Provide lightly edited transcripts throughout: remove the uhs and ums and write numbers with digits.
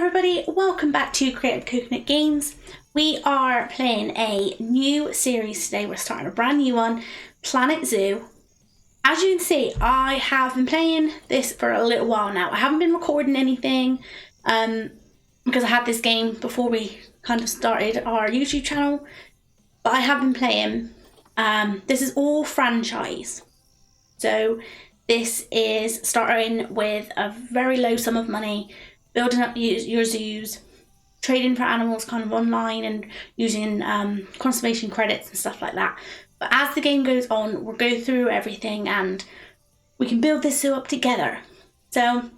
everybody, welcome back to Creative Coconut Games. We are playing a new series today. We're starting a brand new one, Planet Zoo. As you can see, I have been playing this for a little while now. I haven't been recording anything because I had this game before we kind of started our YouTube channel, but I have been playing. This is all franchise. So this is starting with a very low sum of money, building up your zoos, trading for animals kind of online and using conservation credits and stuff like that. But as the game goes on, we'll go through everything and we can build this zoo up together. So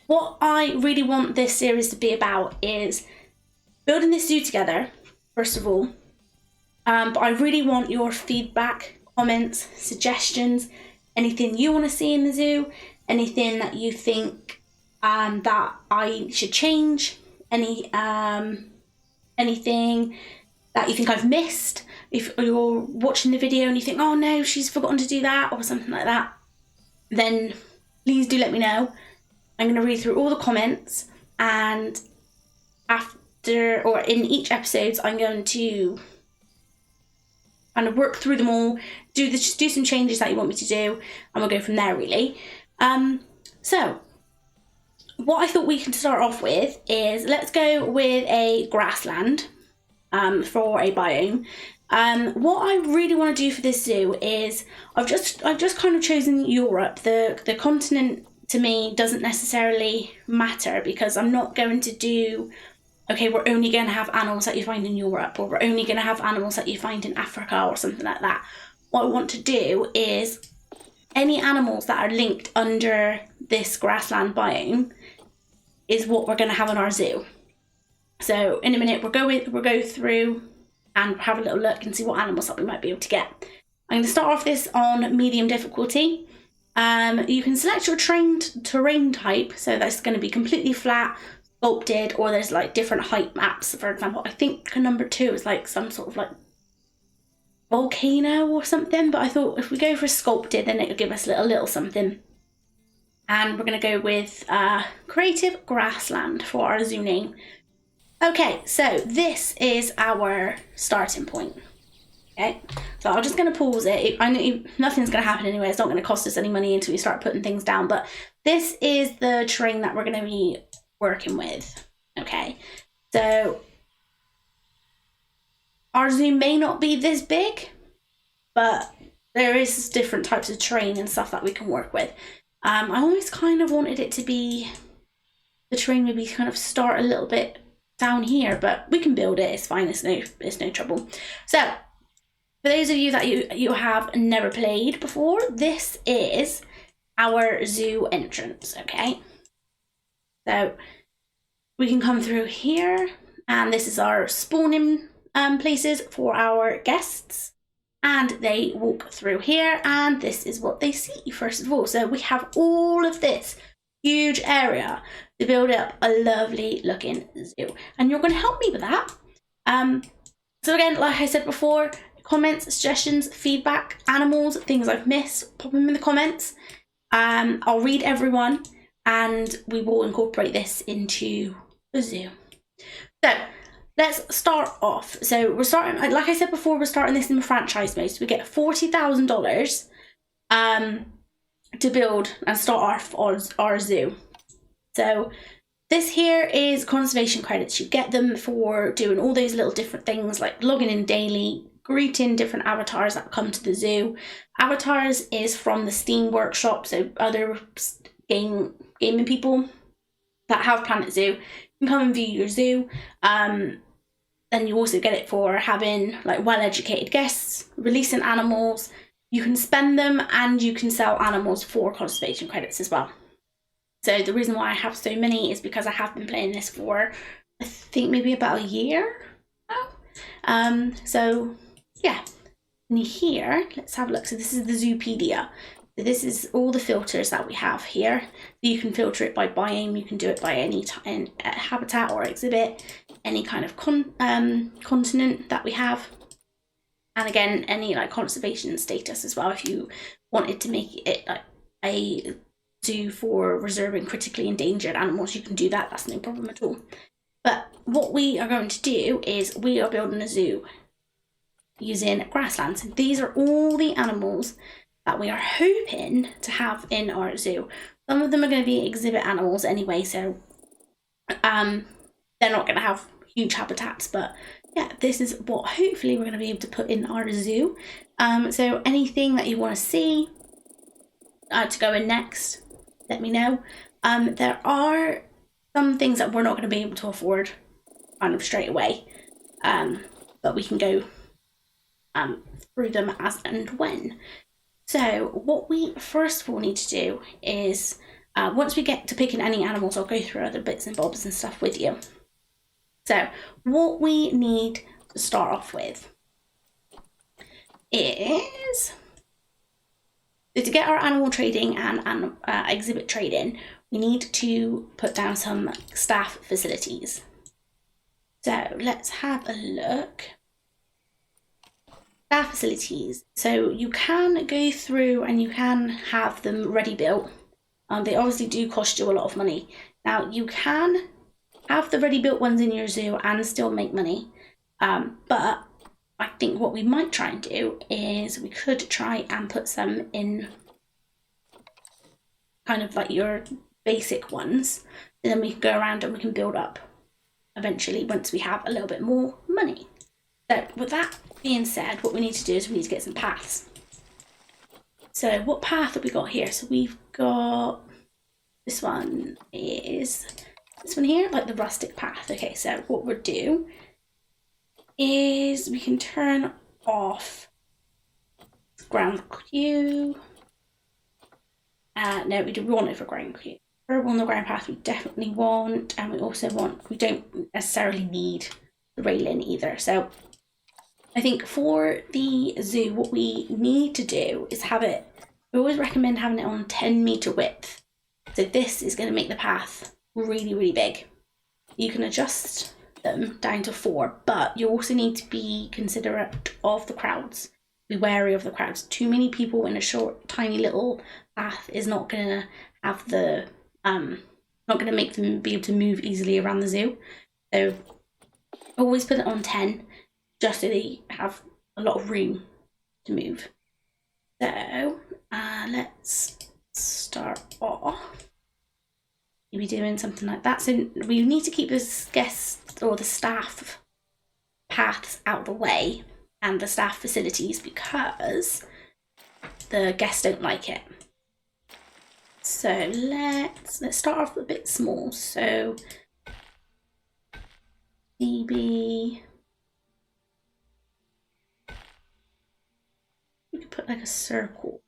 what I really want this series to be about is building this zoo together, first of all. But I really want your feedback, comments, suggestions, anything you want to see in the zoo, anything that you think that I should change, anything that you think I've missed. If you're watching the video and you think, oh no, she's forgotten to do that or something like that, then please do let me know. I'm going to read through all the comments, and after, or in each episode, I'm going to kind of work through them all, do some changes that you want me to do, and we'll go from there really. So what I thought we can start off with is, let's go with a grassland for a biome. What I really want to do for this zoo is, I've just kind of chosen Europe. The continent to me doesn't necessarily matter, because I'm not going to do, okay, we're only going to have animals that you find in Europe, or we're only going to have animals that you find in Africa or something like that. What I want to do is any animals that are linked under this grassland biome is what we're going to have in our zoo. So in a minute we'll go through and have a little look and see what animals that we might be able to get. I'm going to start off this on medium difficulty. You can select your terrain type, so that's going to be completely flat, sculpted, or there's like different height maps. For example, I think number 2 is like some sort of like volcano or something, but I thought if we go for sculpted, then it'll give us a little something. And we're going to go with Creative Grassland for our zoo name. Okay, so this is our starting point. Okay, so I'm just going to pause it. I know nothing's going to happen anyway. It's not going to cost us any money until we start putting things down. But this is the terrain that we're going to be working with. Okay, so our zoo may not be this big, but there is different types of terrain and stuff that we can work with. I always kind of wanted it to be, the terrain maybe kind of start a little bit down here, but we can build it, it's fine, it's no trouble. So for those of you that you have never played before, this is our zoo entrance. Okay, so we can come through here, and this is our spawning places for our guests, and they walk through here, and this is what they see first of all. So we have all of this huge area to build up a lovely looking zoo, and you're going to help me with that. So again, like I said before, comments, suggestions, feedback, animals, things I've missed, pop them in the comments. I'll read everyone and we will incorporate this into the zoo. So let's start off. So we're starting, like I said before, we're starting this in the franchise mode. So we get $40,000 to build and start our zoo. So this here is conservation credits. You get them for doing all those little different things, like logging in daily, greeting different avatars that come to the zoo. Avatars is from the Steam workshop, so other gaming people that have Planet Zoo can come and view your zoo. Then you also get it for having like well-educated guests, releasing animals. You can spend them and you can sell animals for conservation credits as well. So the reason why I have so many is because I have been playing this for, I think, maybe about a year now. So yeah, and here, let's have a look. So this is the Zoopedia. So this is all the filters that we have here. You can filter it by biome, you can do it by any habitat or exhibit, any kind of continent that we have. And again, any like conservation status as well, if you wanted to make it like a zoo for reserving critically endangered animals, you can do that. That's no problem at all. But what we are going to do is we are building a zoo using grasslands. These are all the animals that we are hoping to have in our zoo. Some of them are going to be exhibit animals anyway, so they're not going to have huge habitats, but yeah, this is what hopefully we're going to be able to put in our zoo. So anything that you want to see to go in next, let me know. There are some things that we're not going to be able to afford kind of straight away, but we can go through them as and when. So what we first of all need to do is, once we get to picking any animals, I'll go through other bits and bobs and stuff with you. So what we need to start off with is, to get our animal trading and exhibit trading, we need to put down some staff facilities. So let's have a look. Staff facilities. So you can go through and you can have them ready built. They obviously do cost you a lot of money. Now you can have the ready built ones in your zoo and still make money. But I think what we might try and do is we could try and put some in kind of like your basic ones. And then we can go around and we can build up eventually once we have a little bit more money. So with that being said, what we need to do is we need to get some paths. So what path have we got here? So we've got, this one is this one here, like the rustic path. Okay, so what we'll do is we can turn off ground queue. No, we want it for ground queue. On the ground path we definitely want, and we also want, we don't necessarily need the railing either. So I think for the zoo, what we need to do is have it, we always recommend having it on 10-meter width. So this is going to make the path really, really big. You can adjust them down to 4, but you also need to be considerate of the crowds. Be wary of the crowds. Too many people in a short, tiny little path is not going to have the, not going to make them be able to move easily around the zoo. So always put it on 10, just so they have a lot of room to move. So let's start off. Maybe doing something like that. So we need to keep the guests or the staff paths out of the way and the staff facilities, because the guests don't like it. So let's start off a bit small. So maybe we could put like a circle.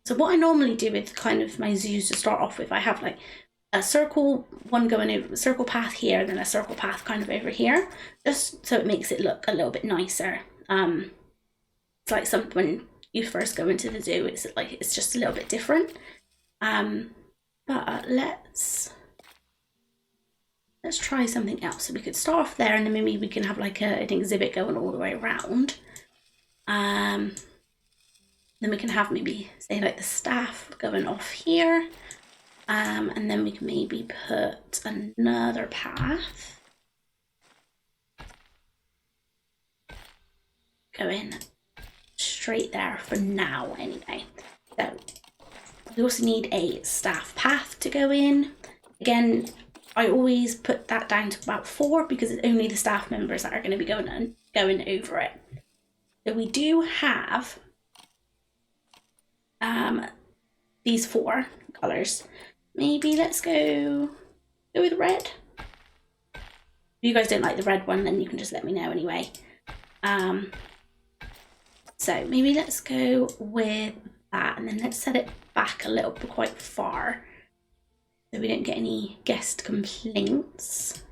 So what I normally do with kind of my zoos to start off with, I have like a circle one going over, a circle path here, and then a circle path kind of over here, just so it makes it look a little bit nicer. It's like something when you first go into the zoo, it's like it's just a little bit different. But let's try something else. So we could start off there, and then maybe we can have like an exhibit going all the way around. Then we can have maybe say like the staff going off here. And then we can maybe put another path going straight there for now anyway. So we also need a staff path to go in. Again, I always put that down to about 4 because it's only the staff members that are going to be going over it. So we do have these 4 colours. Maybe let's go with red. If you guys don't like the red one, then you can just let me know anyway. So maybe let's go with that, and then let's set it back a little bit, quite far, so we don't get any guest complaints.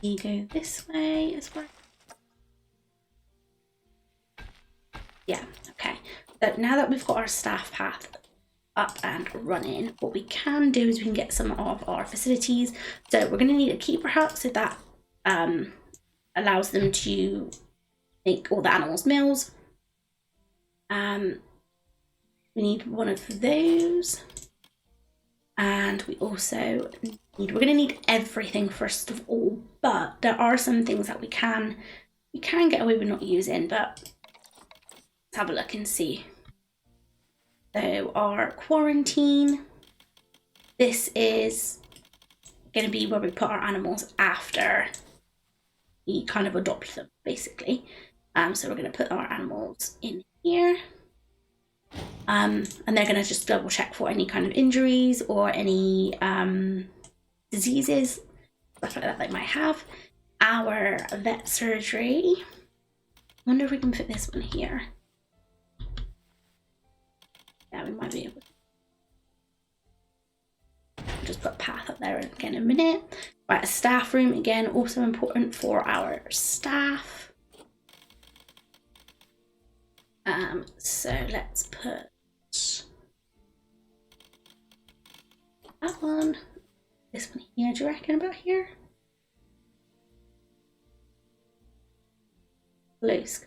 You go this way as well. Yeah, okay. So now that we've got our staff path up and running, what we can do is we can get some of our facilities. So we're going to need a keeper hut, so that allows them to make all the animals meals. We need one of those. And we also we're going to need everything first of all, but there are some things that we can get away with not using, but let's have a look and see. So our quarantine, this is going to be where we put our animals after we kind of adopt them, basically. So we're going to put our animals in here. And they're going to just double check for any kind of injuries or any diseases, stuff like that they might have. Our vet surgery. I wonder if we can fit this one here. Yeah, we might be able to. Just put path up there again in a minute. Right, a staff room, again, also important for our staff. So let's put that one, this one here, do you reckon about here? Loose.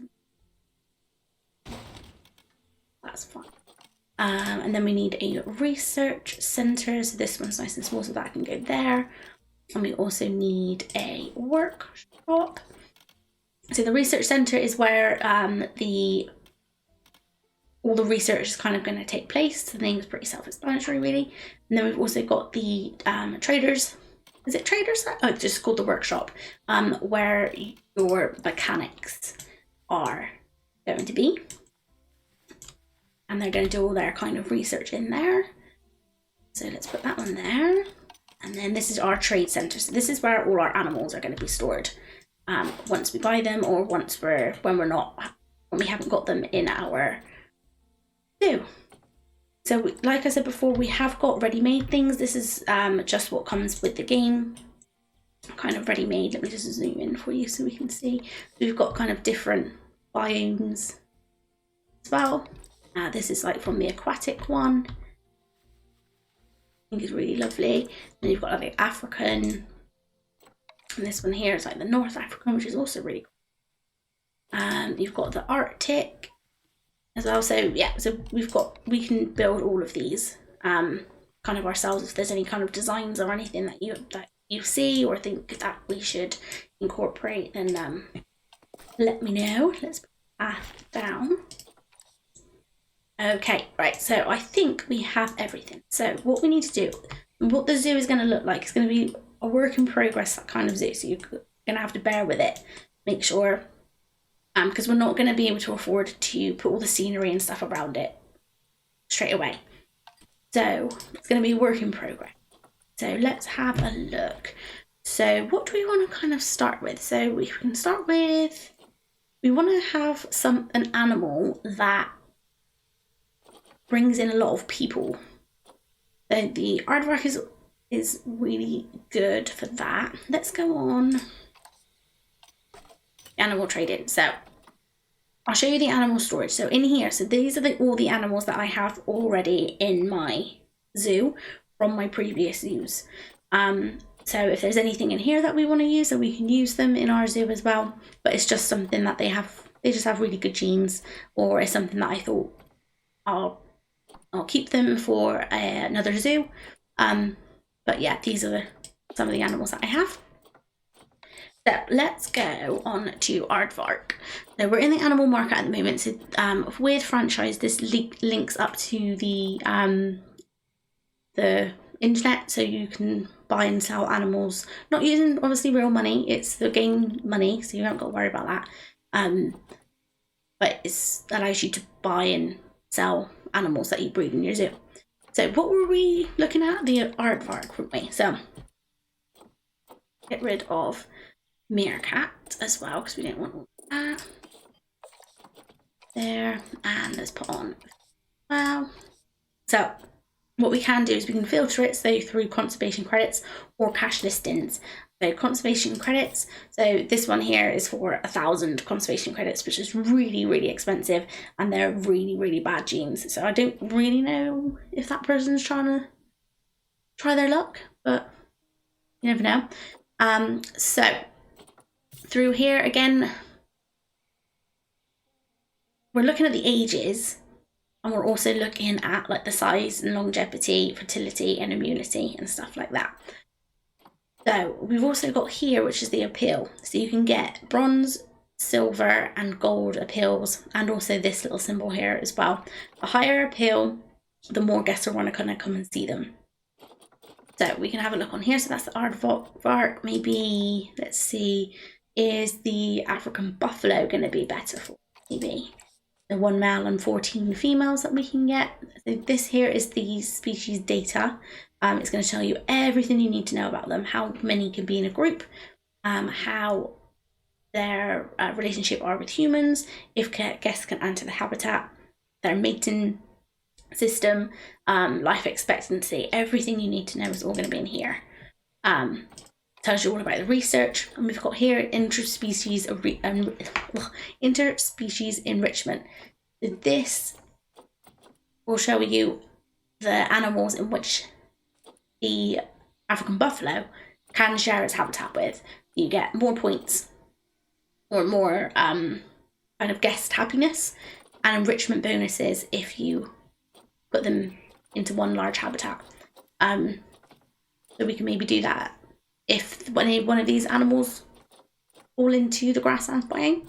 That's fine. And then we need a research center. So this one's nice and small, so that can go there. And we also need a workshop. So the research center is where all the research is kind of going to take place. The name is pretty self-explanatory, really. And then we've also got the traders. Is it traders? Oh, it's just called the workshop, where your mechanics are going to be. And they're going to do all their kind of research in there. So let's put that one there. And then this is our trade center. So this is where all our animals are going to be stored once we buy them, or when we haven't got them in our zoo. So like I said before, we have got ready-made things. This is just what comes with the game, kind of ready-made. Let me just zoom in for you so we can see. We've got kind of different biomes as well. This is like from the aquatic one. I think it's really lovely. Then you've got like the African, and this one here is like the North African, which is also really cool. You've got the Arctic as well. So yeah, so we can build all of these kind of ourselves. If there's any kind of designs or anything that you see or think that we should incorporate, then let me know. Let's put that down. Okay, right, so I think we have everything. So what we need to do, what the zoo is going to look like, it's going to be a work in progress kind of zoo, so you're going to have to bear with it. Make sure, because we're not going to be able to afford to put all the scenery and stuff around it straight away. So it's going to be a work in progress. So let's have a look. So what do we want to kind of start with? So we can start with, we want to have an animal that brings in a lot of people. So the Aardvark is really good for that. Let's go on animal trading. So I'll show you the animal storage. So in here, so these are all the animals that I have already in my zoo from my previous zoos. So if there's anything in here that we want to use, then we can use them in our zoo as well. But it's just something that they just have really good genes, or it's something that I thought I'll keep them for another zoo. But yeah, these are some of the animals that I have. So let's go on to Aardvark. So we're in the animal market at the moment. So with franchise, this links up to the internet, so you can buy and sell animals, not using obviously real money. It's the game money, so you haven't got to worry about that. But it allows you to buy and sell animals that you breed in your zoo. So what were we looking at? The Aardvark, weren't we? So get rid of meerkat as well, because we don't want all that. There, and let's put on wow. So what we can do is we can filter it, so through conservation credits or cash listings. So conservation credits, so this one here is for 1,000 conservation credits, which is really, really expensive, and they're really, really bad genes. So I don't really know if that person's trying to try their luck, but you never know. So through here again, we're looking at the ages. And we're also looking at like the size and longevity, fertility and immunity and stuff like that. So we've also got here, which is the appeal. So you can get bronze, silver and gold appeals, and also this little symbol here as well. The higher appeal, the more guests are want to kind of come and see them. So we can have a look on here. So that's the aardvark. Maybe, let's see, is the African buffalo going to be better for? Maybe the 1 male and 14 females that we can get. So this here is the species data. It's going to tell you everything you need to know about them, how many can be in a group, how their relationship are with humans, if guests can enter the habitat, their mating system, life expectancy. Everything you need to know is all going to be in here. Tells you all about the research, and we've got here interspecies enrichment. This will show you the animals in which the African buffalo can share its habitat with. You get more points or more kind of guest happiness and enrichment bonuses if you put them into one large habitat. So we can maybe do that if one of these animals fall into the grasslands biome.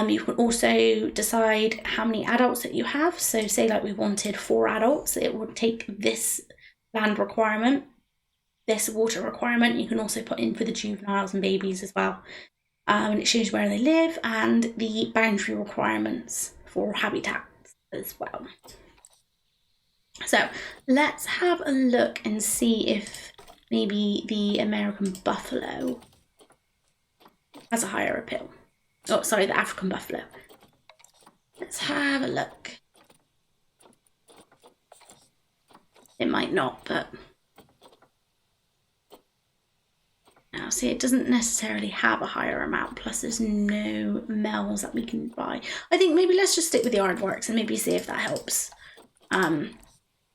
You can also decide how many adults that you have. So say like we wanted 4 adults, it would take this land requirement, this water requirement. You can also put in for the juveniles and babies as well. And it shows where they live and the boundary requirements for habitats as well. So let's have a look and see if maybe the American buffalo has a higher appeal. Oh, sorry, the African buffalo. Let's have a look. It might not, but now see, it doesn't necessarily have a higher amount, plus there's no males that we can buy. I think maybe let's just stick with the Aardvarks and maybe see if that helps.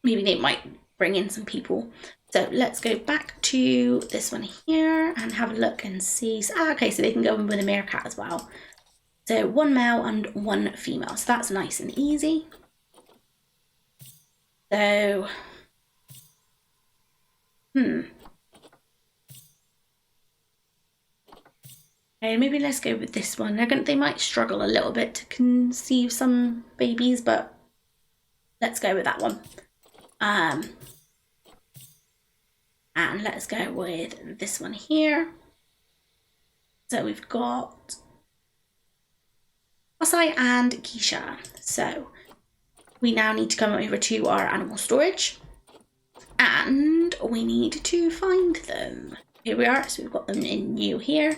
Maybe they might bring in some people. So let's go back to this one here and have a look and see. So, okay, so they can go in with a meerkat as well. So 1 male and 1 female. So that's nice and easy. So, okay, maybe let's go with this one. They might struggle a little bit to conceive some babies, but let's go with that one. And let's go with this one here. So we've got Osai and Keisha. So we now need to come over to our animal storage and we need to find them. Here we are. So we've got them in new here.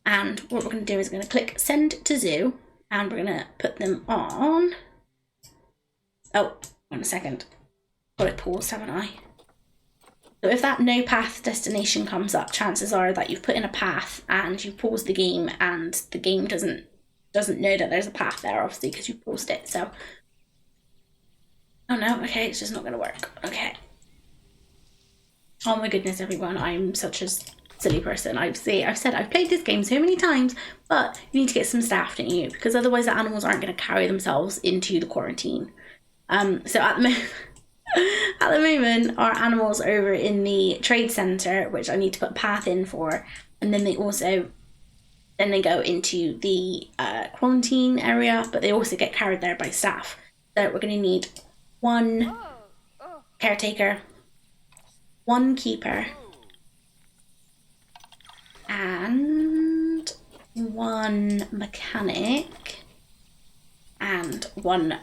And what we're going to do is we're going to click send to zoo and we're going to put them on. Oh, wait a second. Got it paused, haven't I? So if that no path destination comes up, chances are that you've put in a path and you paused the game and the game doesn't know that there's a path there, obviously, because you paused it. So, oh no, okay, it's just not going to work. Okay. Oh my goodness, everyone, I'm such a silly person. I've said I've played this game so many times, but you need to get some staff, don't you? Because otherwise the animals aren't going to carry themselves into the quarantine. So at the moment, our animals are over in the trade centre, which I need to put a path in for, and then they go into the quarantine area, but they also get carried there by staff. So we're going to need 1 caretaker, 1 keeper, and 1 mechanic, and 1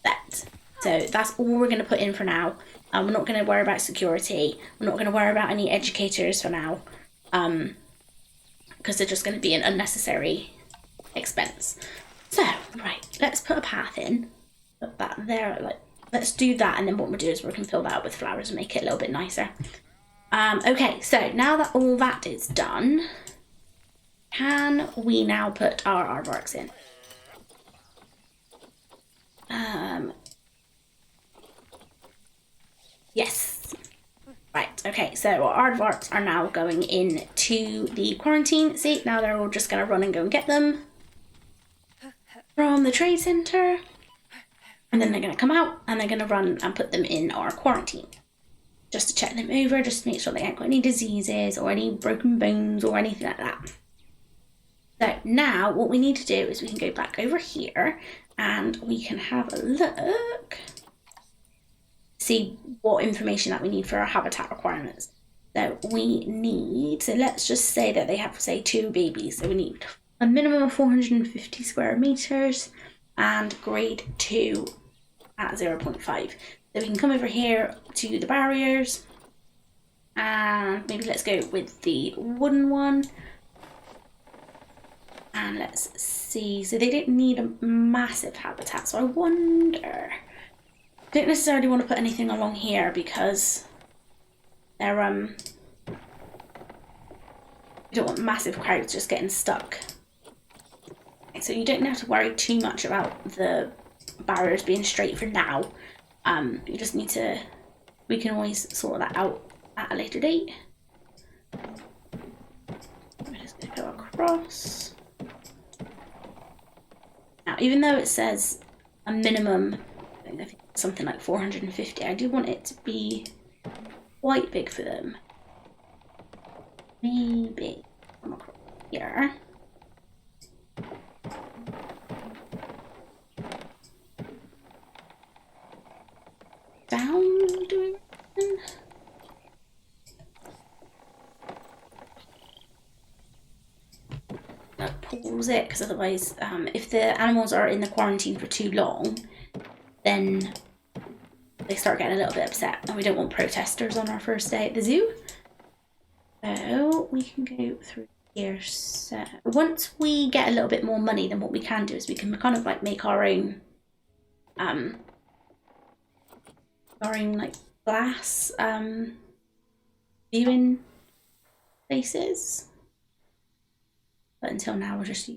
vet. So that's all we're going to put in for now. We're not going to worry about security. We're not going to worry about any educators for now. Because they're just going to be an unnecessary expense. So, right, let's put a path in. Put that there, like, let's do that. And then what we'll do is we can fill that up with flowers and make it a little bit nicer. Okay, so now that all that is done, can we now put our aardvarks in? Yes. Right, okay, so our aardvarks are now going into the quarantine. See, now they're all just going to run and go and get them from the trade centre. And then they're going to come out and they're going to run and put them in our quarantine. Just to check them over, just to make sure they haven't got any diseases or any broken bones or anything like that. So now what we need to do is we can go back over here and we can have a look, see what information that we need for our habitat requirements. So we need, so let's just say that they have, say, 2 babies. So we need a minimum of 450 square meters and grade 2 at 0.5. So we can come over here to the barriers and maybe let's go with the wooden one. And let's see, so they don't need a massive habitat. So I wonder, I don't necessarily want to put anything along here because they're, you don't want massive crowds just getting stuck. Okay, so you don't have to worry too much about the barriers being straight for now. You just need to, we can always sort that out at a later date. I'm just going to go across. Now, even though it says a minimum, I think something like 450, I do want it to be quite big for them. Maybe come across here. Down, doing that pulls it, because otherwise, if the animals are in the quarantine for too long, then they start getting a little bit upset, and we don't want protesters on our first day at the zoo. So we can go through here. So once we get a little bit more money, then what we can do is we can kind of like make our own like glass viewing places. But until now we're just so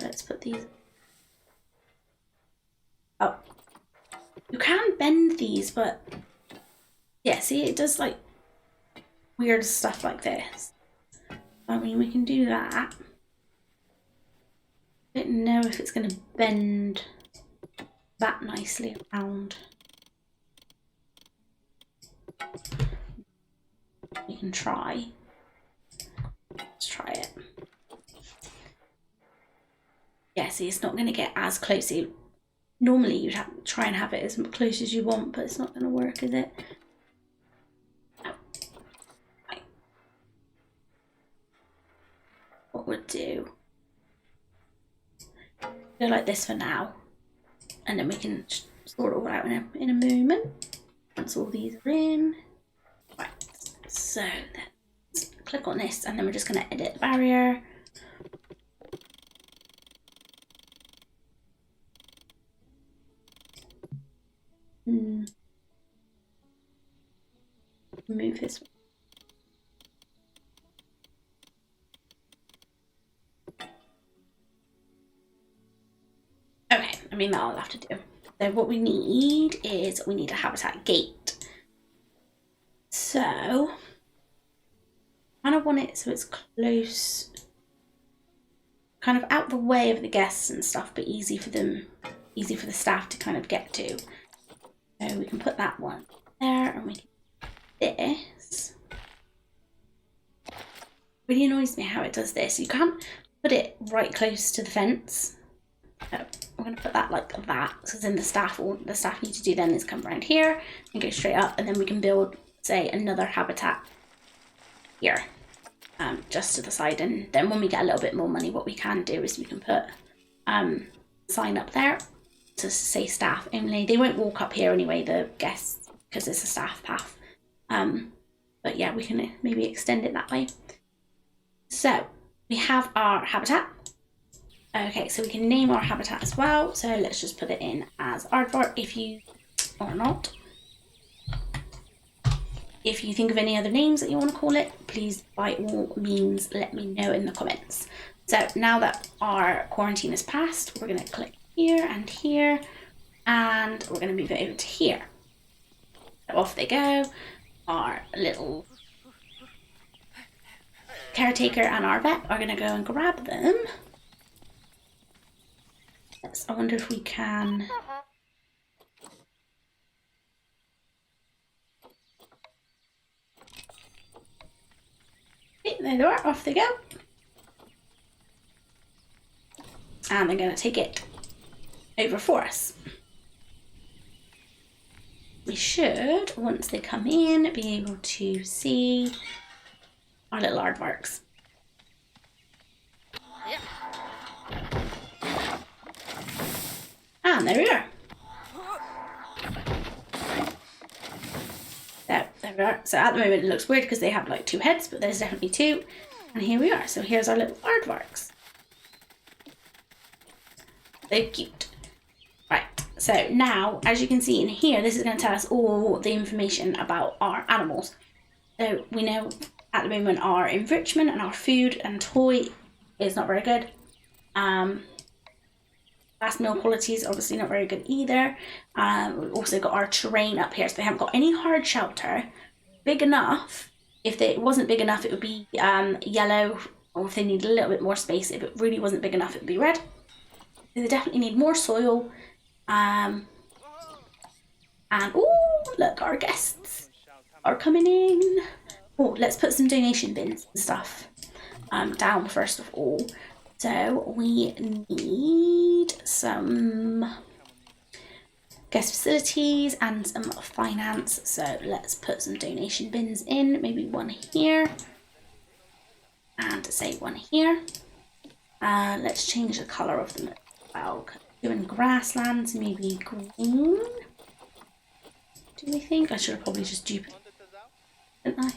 let's put these. Oh, you can bend these, but yeah, see, it does like weird stuff like this. I mean, we can do that. I don't know if it's going to bend that nicely around. We can try. Let's try it. Yeah, see, it's not going to get as close. Normally you'd have to try and have it as close as you want, but it's not going to work, is it? No. Right. What we'll do, go like this for now, and then we can sort it all out in a moment once all these are in. Right, so let's click on this, and then we're just going to edit the barrier. Move this. Okay, I mean, that I'll have to do. So what we need is we need a habitat gate. So I kind of want it so it's close, kind of out the way of the guests and stuff, but easy for the staff to kind of get to. So we can put that one there, and we can do this. Really annoys me how it does this. You can't put it right close to the fence. So we're going to put that like that, because then all the staff need to do then is come around here and go straight up, and then we can build, say, another habitat here, just to the side. And then when we get a little bit more money, what we can do is we can put sign up there to say staff only. They won't walk up here anyway, the guests, because it's a staff path. But yeah, we can maybe extend it that way. So we have our habitat. Okay, so we can name our habitat as well. So let's just put it in as Aardvark, if you, or not. If you think of any other names that you want to call it, please by all means let me know in the comments. So now that our quarantine is passed, we're going to click here, and we're going to move it over to here. So off they go. Our little caretaker and our vet are going to go and grab them. I wonder if we can. Okay, there they are, off they go. And they're going to take it over for us. We should, once they come in, be able to see our little aardvarks. And there we are. There we are. So at the moment it looks weird because they have like 2 heads, but there's definitely 2. And here we are. So here's our little aardvarks. They're cute. Right. So now, as you can see in here, this is going to tell us all the information about our animals. So we know at the moment our enrichment and our food and toy is not very good. Last meal quality is obviously not very good either. We've also got our terrain up here, so they haven't got any hard shelter. Big enough. If it wasn't big enough, it would be yellow, or if they need a little bit more space, if it really wasn't big enough, it would be red. So they definitely need more soil. And oh, look, our guests are coming in. Oh, let's put some donation bins and stuff down first of all. So we need some guest facilities and some finance. So let's put some donation bins in, maybe one here and say one here. Let's change the colour of them as well. Doing grasslands, maybe green. Do we think? I should have probably just duplicated, didn't I?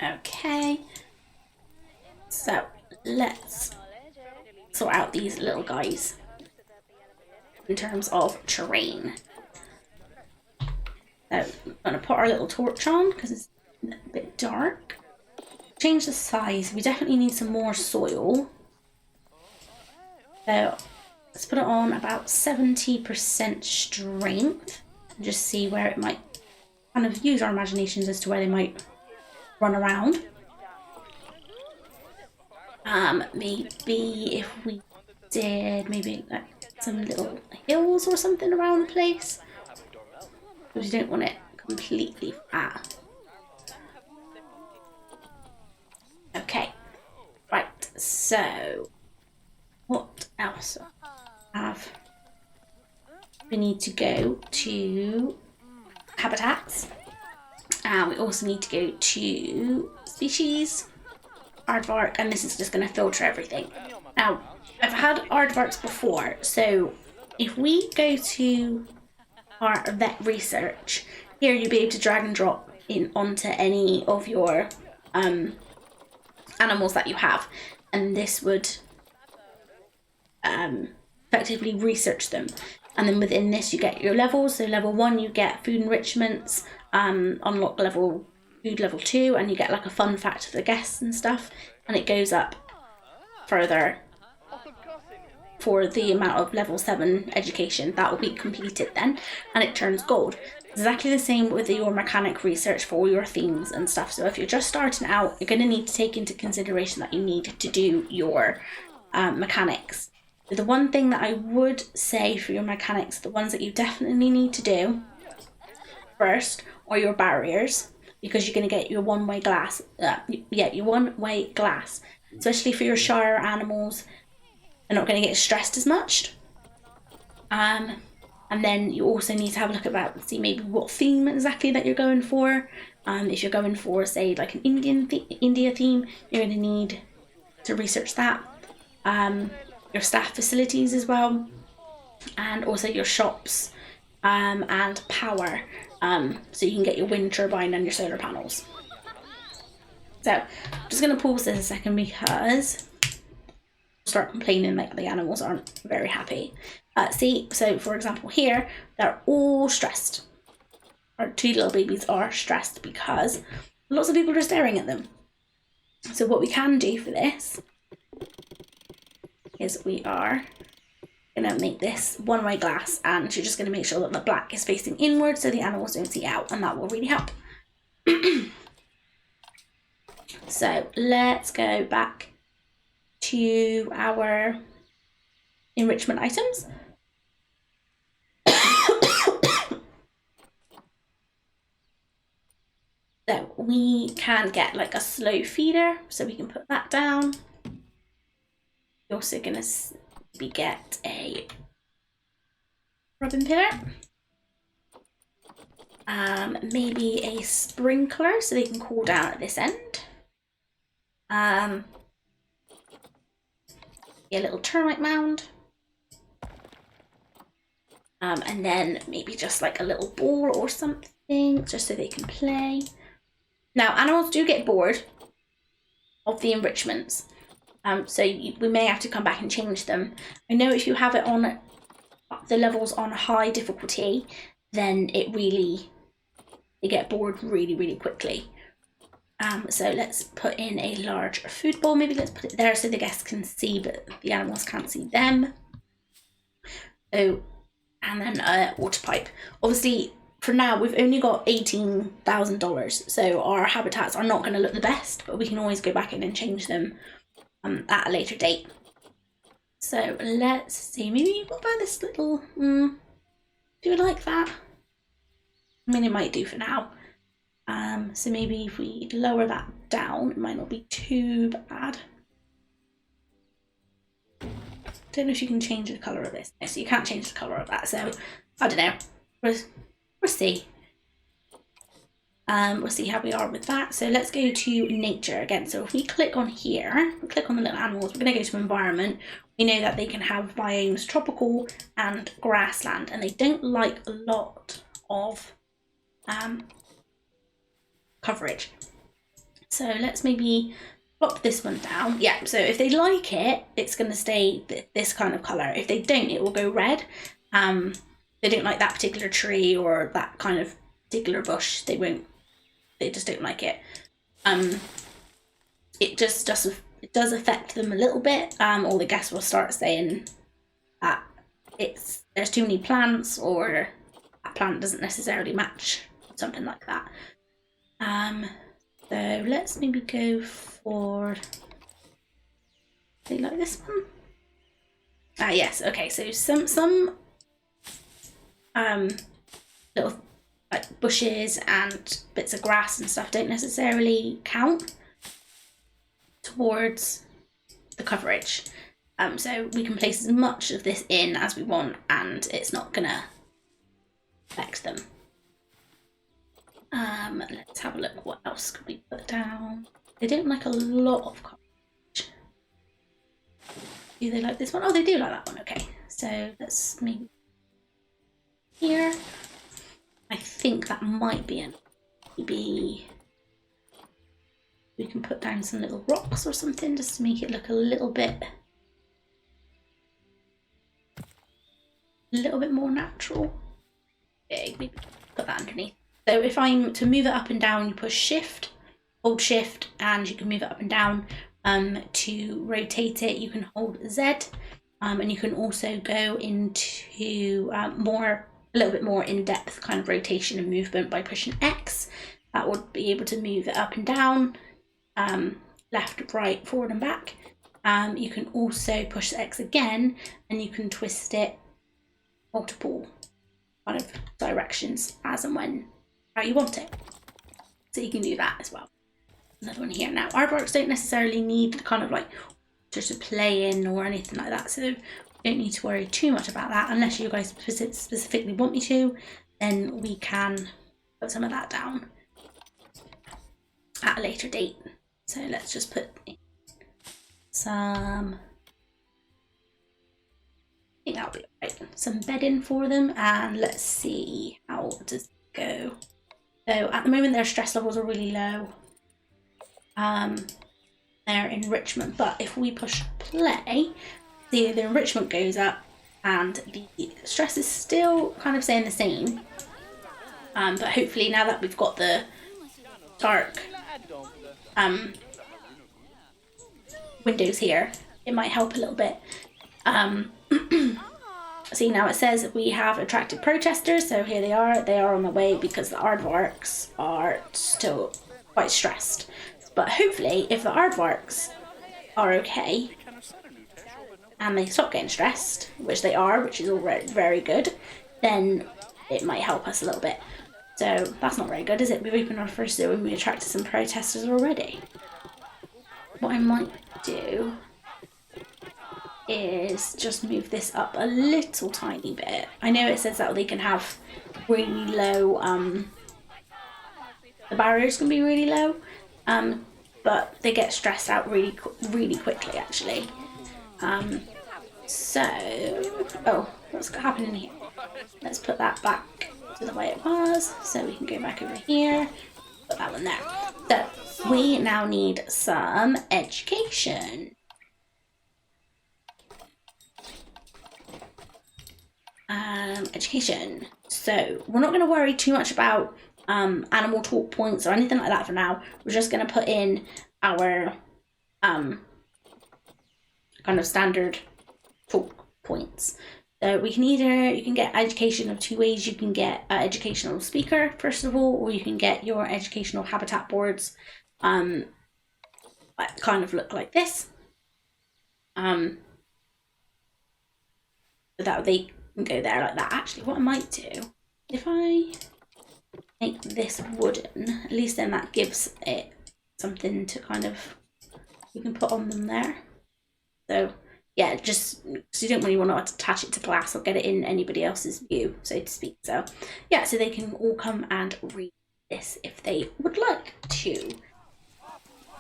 Okay, so let's sort out these little guys in terms of terrain. So I'm going to put our little torch on because it's a bit dark. Change the size. We definitely need some more soil. So let's put it on about 70% strength and just see where it might kind of use our imaginations as to where they might run around. Maybe if we did maybe like some little hills or something around the place, because we don't want it completely flat. Okay, right, so what else have we? Need to go to habitats. We also need to go to species, aardvark, and this is just going to filter everything. Now, I've had aardvarks before, so if we go to our vet research, here you'll be able to drag and drop in onto any of your animals that you have, and this would effectively research them. And then within this you get your levels. So level 1 you get food enrichments, unlock food level 2, and you get like a fun fact of the guests and stuff, and it goes up further for the amount of level 7 education that will be completed then, and it turns gold. Exactly the same with your mechanic research for all your themes and stuff. So if you're just starting out, you're going to need to take into consideration that you need to do your mechanics. The one thing that I would say for your mechanics, the ones that you definitely need to do first are your barriers, because you're going to get your one-way glass. Your one-way glass, especially for your shire animals. They're not going to get stressed as much. And then you also need to have a look at see maybe what theme exactly that you're going for. If you're going for, say, like an India theme, you're going to need to research that. Your staff facilities as well, and also your shops and power, so you can get your wind turbine and your solar panels. So I'm just going to pause this a second because start complaining like the animals aren't very happy. See, so for example here, they're all stressed. Our 2 little babies are stressed because lots of people are staring at them. So what we can do for this is we are going to make this one-way glass, and you're just going to make sure that the black is facing inward so the animals don't see out, and that will really help. So let's go back to our enrichment items. So we can get like a slow feeder, so we can put that down. We're also gonna get a rubbing pillar. Maybe a sprinkler so they can cool down at this end. A little termite mound. And then maybe just like a little ball or something, just so they can play. Now, animals do get bored of the enrichments, so we may have to come back and change them. I know if you have it on the levels on high difficulty, then they get bored really, really quickly. So let's put in a large food bowl. Maybe let's put it there so the guests can see, but the animals can't see them. So, and then a water pipe. Obviously, for now, we've only got $18,000, so our habitats are not going to look the best, but we can always go back in and change them at a later date. So let's see, maybe what about this little, do we like that? I mean, it might do for now. So maybe if we lower that down, it might not be too bad. Don't know if you can change the colour of this. No, so you can't change the colour of that, so I don't know. We'll see. We'll see how we are with that. So let's go to nature again. So if we click on here, we click on the little animals, we're going to go to environment. We know that they can have biomes tropical and grassland, and they don't like a lot of coverage. So let's maybe plop this one down. Yeah, so if they like it, it's going to stay this kind of colour. If they don't, it will go red. They don't like that particular tree or that kind of particular bush. They just don't like it. It does affect them a little bit. Or the guests will start saying that there's too many plants, or that plant doesn't necessarily match, something like that. So let's maybe go for, do you like this one? Yes, okay, so some little like bushes and bits of grass and stuff don't necessarily count towards the coverage. So we can place as much of this in as we want, and it's not gonna affect them. Let's have a look. What else could we put down? They don't like a lot of coverage. Do they like this one? Oh, they do like that one. Okay, so let's maybe here. I think that might be maybe we can put down some little rocks or something just to make it look a little bit more natural. Okay, maybe put that underneath. So if I'm to move it up and down, you push shift, hold shift, and you can move it up and down. To rotate it, you can hold Z, and you can also go into a little bit more in-depth kind of rotation and movement by pushing X. That would be able to move it up and down, left, right, forward and back. You can also push the X again, and you can twist it multiple kind of directions as and when how you want it. So you can do that as well. Another one here. Now, aardvarks don't necessarily need kind of like just to play in or anything like that, so you don't need to worry too much about that unless you guys specifically want me to. Then we can put some of that down at a later date. So let's just put some, I think that'll be right, some bedding for them, and let's see how does it go. So at the moment their stress levels are really low. Their enrichment, but if we push play, the enrichment goes up and the stress is still kind of staying the same. But hopefully now that we've got the dark windows here, it might help a little bit. See, now it says we have attracted protesters, so here they are on the way because the aardvarks are still quite stressed. But hopefully, if the aardvarks are okay and they stop getting stressed, which they are, which is already very good, then it might help us a little bit. So that's not very good, is it? We've opened our first zoo and we attracted some protesters already. What I might do is just move this up a little tiny bit. I know it says that they can have really low, the barriers can be really low, but they get stressed out really quickly actually. So, oh, what's happening here? Let's put that back to the way it was, so we can go back over here, put that one there. So, we now need some education. Education. So, we're not going to worry too much about animal talk points or anything like that for now. We're just going to put in our kind of standard talk points. So we can you can get education of 2 ways. You can get an educational speaker first of all, or you can get your educational habitat boards that kind of look like this. So that they can go there like that. Actually, what I might do, if I make this wooden, at least then that gives it something to kind of, you can put on them there. So yeah, just so you don't really want to attach it to glass or get it in anybody else's view, so to speak. So yeah, so they can all come and read this if they would like to.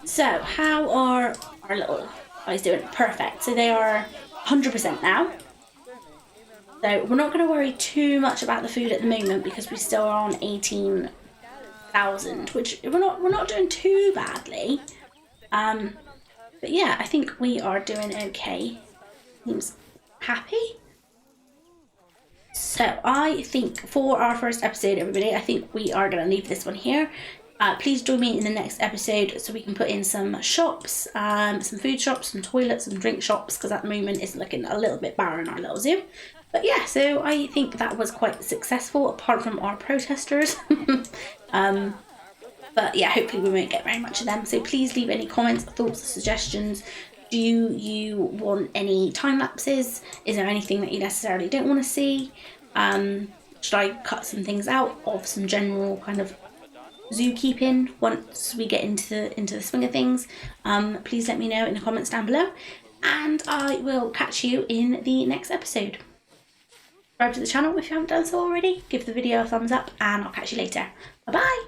So how are our little guys doing? Perfect. So they are 100% now. So we're not going to worry too much about the food at the moment because we still are on 18,000, which we're not doing too badly. But yeah, I think we are doing okay. Seems happy. So I think for our first episode, everybody, I think we are going to leave this one here. Please join me in the next episode so we can put in some shops, some food shops, some toilets, some drink shops, because at the moment it's looking a little bit barren, our little zoo. But yeah, so I think that was quite successful, apart from our protesters. But yeah, hopefully we won't get very much of them. So please leave any comments, thoughts, suggestions. Do you want any time lapses? Is there anything that you necessarily don't want to see? Should I cut some things out of some general kind of zookeeping once we get into the swing of things? Please let me know in the comments down below, and I will catch you in the next episode. Subscribe to the channel if you haven't done so already, give the video a thumbs up, and I'll catch you later. Bye bye!